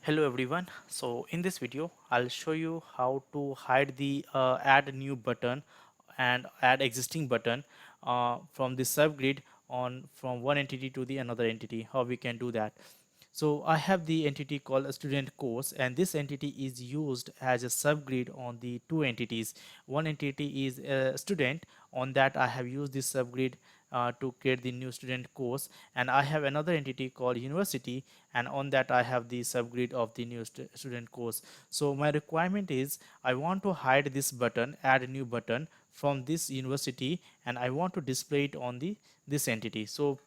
Hello everyone. So in this video I'll show you how to hide the add new button and add existing button from the subgrid on from one entity to the another entity, how we can do that. So I have the entity called a student course, and this entity is used as a subgrid on the two entities. One entity is a student. On that I have used this subgrid to create the new student course, and I have another entity called university, and on that I have the subgrid of the new student course. So my requirement is I want to hide this button, add a new button from this university, and I want to display it on the this entity. So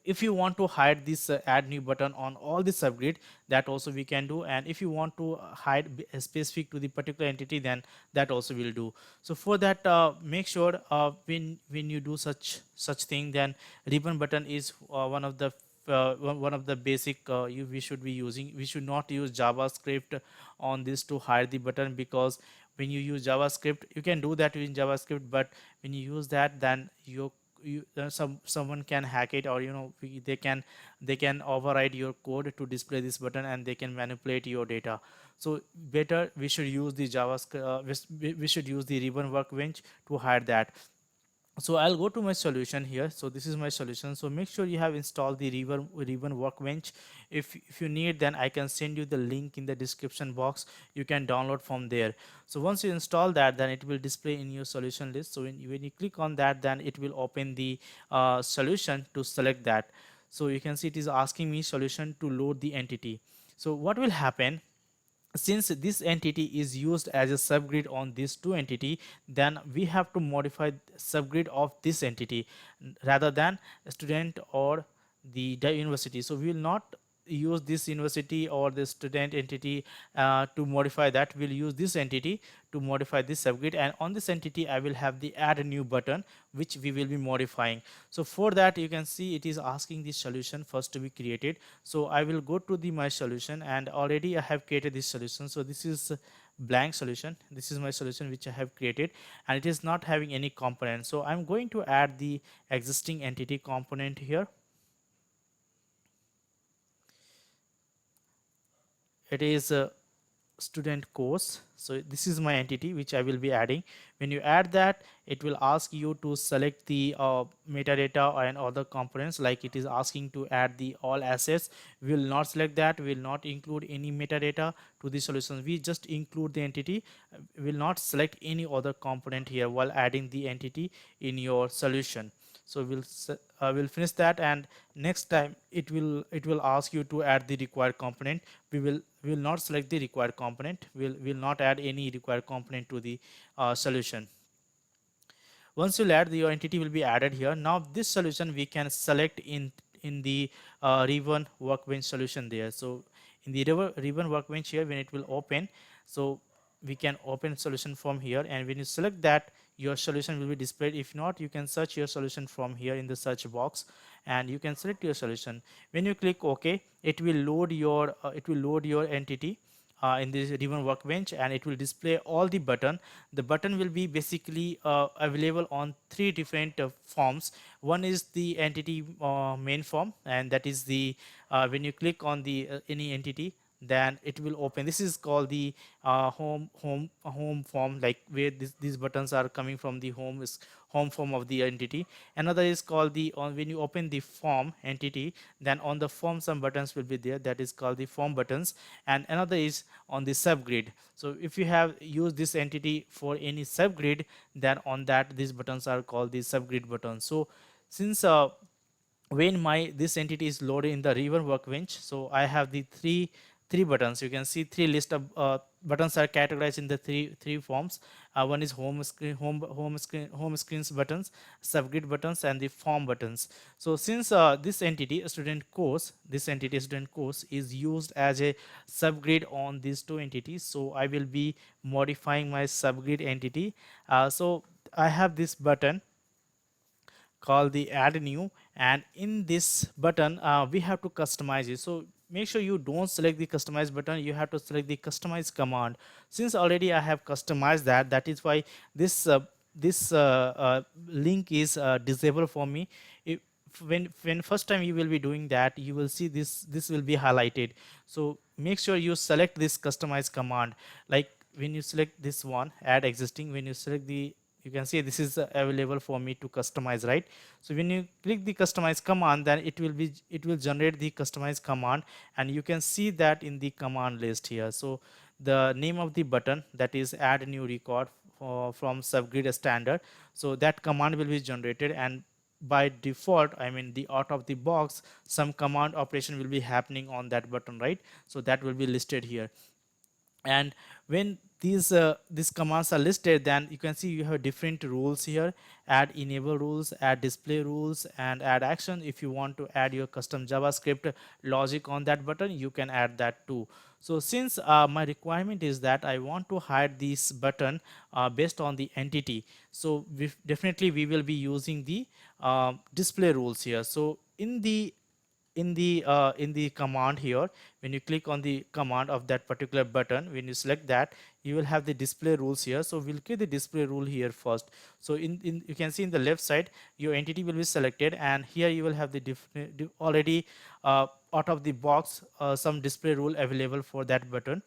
if you want to hide this add new button on all the subgrid, that also we can do, and if you want to hide specific to the particular entity, then that also will do. So for that, make sure when you do such thing, then ribbon button is one of the basic we should be using. We should not use JavaScript on this to hide the button, because when you use JavaScript, you can do that in JavaScript, but when you use that, then someone can hack it, or they can override your code to display this button, and they can manipulate your data. So better we should use the JavaScript, we should use the ribbon workbench to hide that. So I'll go to my solution here. So this is my solution. So make sure you have installed the ribbon workbench. If you need, then I can send you the link in the description box. You can download from there. So once you install that, then it will display in your solution list. So when you click on that, then it will open the solution to select that. So you can see it is asking me solution to load the entity. So what will happen, since this entity is used as a subgrid on this two entity, then we have to modify subgrid of this entity rather than student or the university. So we will not use this university or the student entity to modify that. We'll use this entity to modify this subgrid, and on this entity I will have the add a new button, which we will be modifying. So for that, you can see it is asking the solution first to be created. So I will go to the my solution, and already I have created this solution. So this is blank solution. This is my solution which I have created, and it is not having any component. So I'm going to add the existing entity component here. It is a student course. So this is my entity which I will be adding. When you add that, it will ask you to select the metadata and other components, like it is asking to add the all assets. We will not select that. We will not include any metadata to the solution. We just include the entity. We will not select any other component here while adding the entity in your solution. So we'll finish that, and next time it will ask you to add the required component. We will not select the required component. We'll not add any required component to the solution. Once you add, your entity will be added here. Now this solution we can select in the ribbon workbench solution there. So in the ribbon workbench here, when it will open, so we can open solution from here, and when you select that, your solution will be displayed. If not, you can search your solution from here in the search box, and you can select your solution. When you click OK, it will load your entity in this ribbon workbench, and it will display all the button. The button will be basically available on three different forms. One is the entity main form, and that is the when you click on the any entity, then it will open. This is called the home form, like where these buttons are coming from. The home form of the entity. Another is called the when you open the form entity, then on the form some buttons will be there, that is called the form buttons. And another is on the subgrid. So if you have used this entity for any subgrid, then on that these buttons are called the subgrid buttons. So since when my this entity is loaded in the ribbon workbench, so I have the three buttons. You can see three list of buttons are categorized in the three forms. One is home screens buttons, subgrid buttons, and the form buttons. So since this entity student course is used as a subgrid on these two entities, so I will be modifying my subgrid entity. So I have this button called the add new, and in this button we have to customize it. So make sure you don't select the customize button, you have to select the customize command. Since already I have customized that is why this link is disabled for me. when first time you will be doing that, you will see this will be highlighted. So make sure you select this customize command. Like when you select this one, add existing, when you select the, you can see this is available for me to customize, right? So when you click the customize command, then it will generate the customize command, and you can see that in the command list here. So the name of the button, that is add new record from subgrid standard, so that command will be generated, and by default, I mean the out of the box, some command operation will be happening on that button, right? So that will be listed here. And when these commands are listed, then you can see you have different rules here: add enable rules, add display rules, and add action. If you want to add your custom JavaScript logic on that button, you can add that too. So since my requirement is that I want to hide this button based on the entity, so definitely we will be using the display rules here. So in the command here, when you click on the command of that particular button, when you select that, you will have the display rules here. So we'll create the display rule here first. So in you can see in the left side, your entity will be selected, and here you will have the already out of the box some display rule available for that button,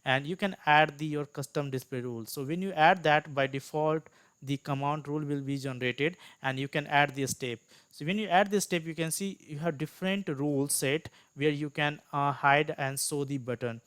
and you can add your custom display rule. So when you add that, by default the command rule will be generated, and you can add the step. So when you add this step, you can see you have different rules set where you can hide and show the button.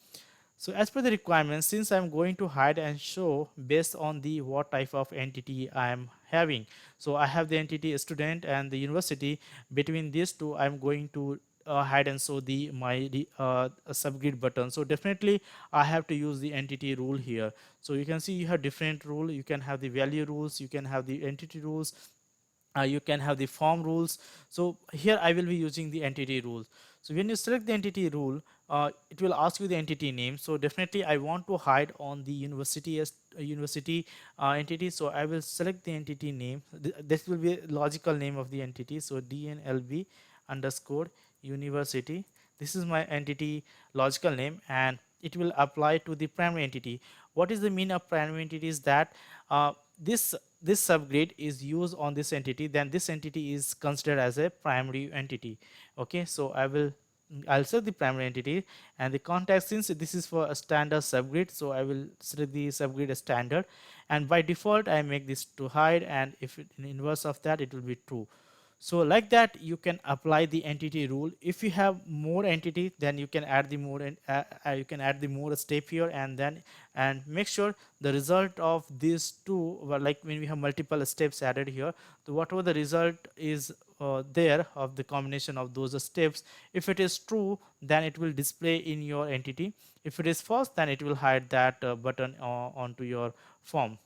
So as per the requirements, since I'm going to hide and show based on the what type of entity I am having, so I have the entity student and the university. Between these two, I'm going to hide and show the subgrid button. So definitely I have to use the entity rule here. So you can see you have different rule. You can have the value rules, you can have the entity rules, you can have the form rules. So here I will be using the entity rules. So when you select the entity rule, it will ask you the entity name. So definitely I want to hide on the university as a university entity, so I will select the entity name. This will be a logical name of the entity. So DNLB underscore university, this is my entity logical name, and it will apply to the primary entity. What is the mean of primary entity is that this subgrid is used on this entity, then this entity is considered as a primary entity. Okay, so I'll select the primary entity, and the context, since this is for a standard subgrid, so I will select the subgrid as standard, and by default I make this to hide, and if in inverse of that, it will be true. So like that you can apply the entity rule. If you have more entity, then you can add the more you can add the more step here, and then and make sure the result of these two, well, like when we have multiple steps added here, so whatever the result is there of the combination of those steps, if it is true, then it will display in your entity. If it is false, then it will hide that button onto your form.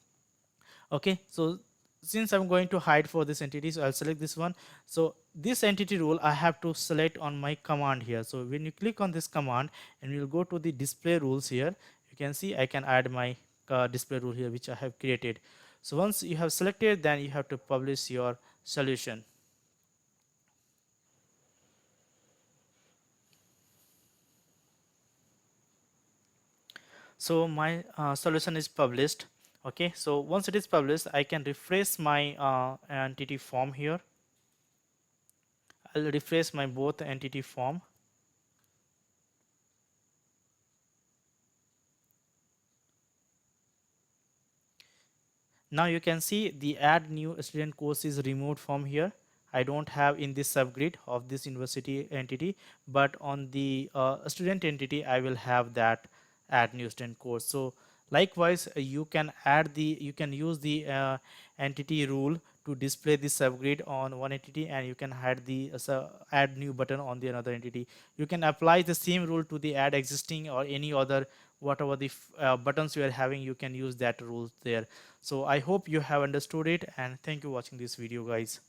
Okay, so since I'm going to hide for this entity, so I'll select this one. So this entity rule I have to select on my command here. So when you click on this command and we'll go to the display rules here, you can see I can add my display rule here which I have created. So once you have selected, then you have to publish your solution. So my solution is published. Okay, so once it is published, I can refresh my entity form here. I'll refresh my both entity form. Now you can see the add new student course is removed from here. I don't have in this subgrid of this university entity, but on the student entity I will have that add new student course. So likewise you can you can use the entity rule to display the subgrid on one entity, and you can hide the add new button on the another entity. You can apply the same rule to the add existing or any other whatever the buttons you are having. You can use that rule there. So I hope you have understood it, and thank you for watching this video, guys.